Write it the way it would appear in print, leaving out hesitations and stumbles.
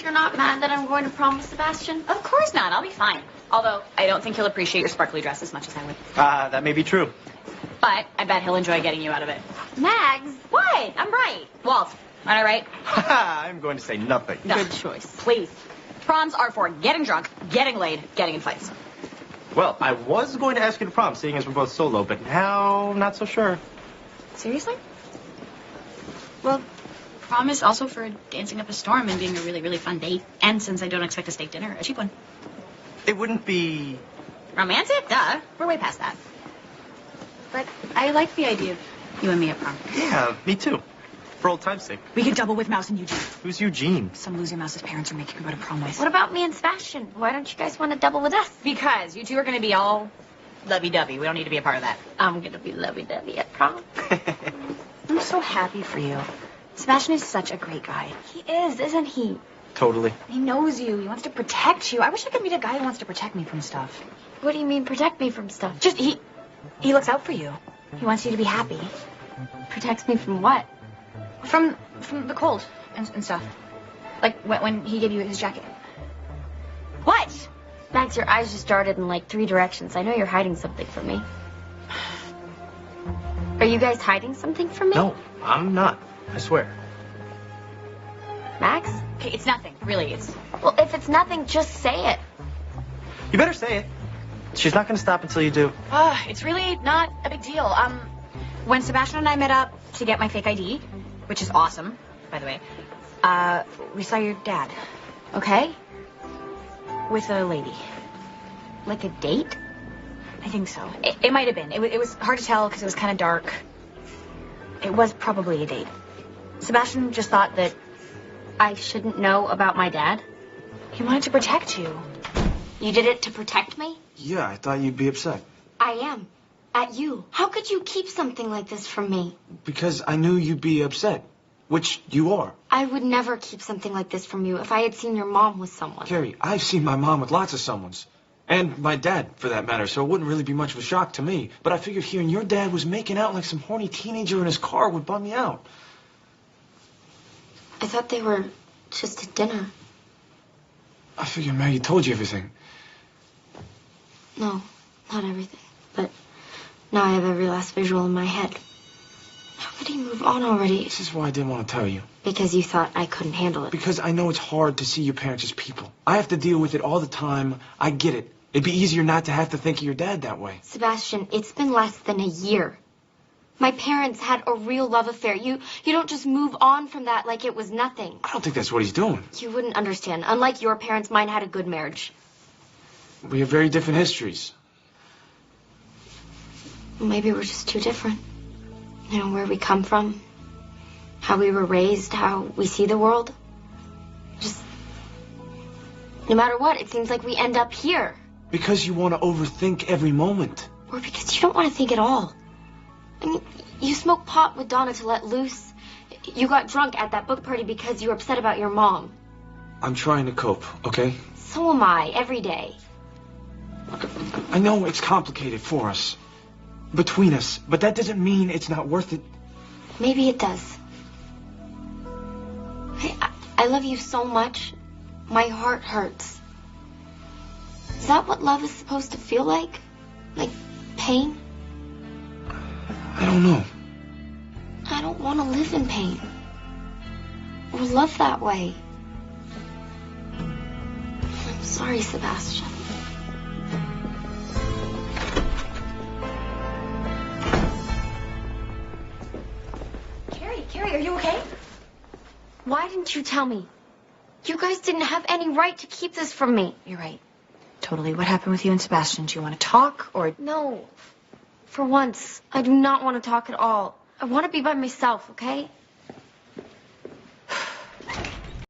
You're not mad that I'm going to prom with Sebastian? Of course not. I'll be fine. Although, I don't think he'll appreciate your sparkly dress as much as I would. That may be true. But I bet he'll enjoy getting you out of it. Mags? What? I'm right. Walt, aren't I right? I'm going to say nothing. Good choice. Please. Proms are for getting drunk, getting laid, getting in fights. Well, I was going to ask you to prom, seeing as we're both solo, but now, not so sure. Seriously? Well, prom is also for dancing up a storm and being a really, really fun date. And since I don't expect a steak dinner, a cheap one. It wouldn't be... Romantic? Duh. We're way past that. But I like the idea of you and me at prom. Yeah, me too. For old time's sake. We could double with Mouse and Eugene. Who's Eugene? Some loser Mouse's parents are making her go to prom with. What about me and Sebastian? Why don't you guys want to double with us? Because you two are going to be all lovey-dovey. We don't need to be a part of that. I'm going to be lovey-dovey at prom. I'm so happy for you. Sebastian is such a great guy. He is, isn't he? Totally. He knows you. He wants to protect you. I wish I could meet a guy who wants to protect me from stuff. What do you mean, protect me from stuff? Just, he looks out for you. He wants you to be happy. Protects me from what? From the cold and stuff. Like when he gave you his jacket. What? Max, your eyes just darted in like 3 directions. I know you're hiding something from me. Are you guys hiding something from me? No, I'm not. I swear. Max? Okay, it's nothing. Really, it's... Well, if it's nothing, just say it. You better say it. She's not going to stop until you do. It's really not a big deal. When Sebastian and I met up to get my fake ID, which is awesome, by the way, we saw your dad. Okay? With a lady. Like a date? I think so. It might have been. It was hard to tell because it was kind of dark. It was probably a date. Sebastian just thought that I shouldn't know about my dad? he wanted to protect you. You did it to protect me? Yeah, I thought you'd be upset. I am. At you. How could you keep something like this from me? Because I knew you'd be upset. Which you are. I would never keep something like this from you if I had seen your mom with someone. Carrie, I've seen my mom with lots of someones. And my dad, for that matter, so it wouldn't really be much of a shock to me. But I figured hearing your dad was making out like some horny teenager in his car would bum me out. I thought they were just at dinner. I figured Maggie told you everything. No, not everything. But now I have every last visual in my head. How could he move on already? This is why I didn't want to tell you. Because you thought I couldn't handle it. Because I know it's hard to see your parents as people. I have to deal with it all the time. I get it. It'd be easier not to have to think of your dad that way. Sebastian, it's been less than a year. My parents had a real love affair. You don't just move on from that like it was nothing. I don't think that's what he's doing. You wouldn't understand. Unlike your parents, mine had a good marriage. We have very different histories. Maybe we're just too different. You know, where we come from, how we were raised, how we see the world. Just, no matter what, it seems like we end up here. Because you want to overthink every moment. Or because you don't want to think at all. I mean, you smoked pot with Donna to let loose. You got drunk at that book party because you were upset about your mom. I'm trying to cope, okay? So am I, every day. I know it's complicated for us. Between us. But that doesn't mean it's not worth it. Maybe it does. I love you so much. My heart hurts. Is that what love is supposed to feel like? Like pain? I don't know. I don't want to live in pain. Or love that way. I'm sorry, Sebastian. Carrie, are you okay? Why didn't you tell me? You guys didn't have any right to keep this from me. You're right. Totally. What happened with you and Sebastian? Do you want to talk or... No. For once, I do not want to talk at all. I want to be by myself, okay?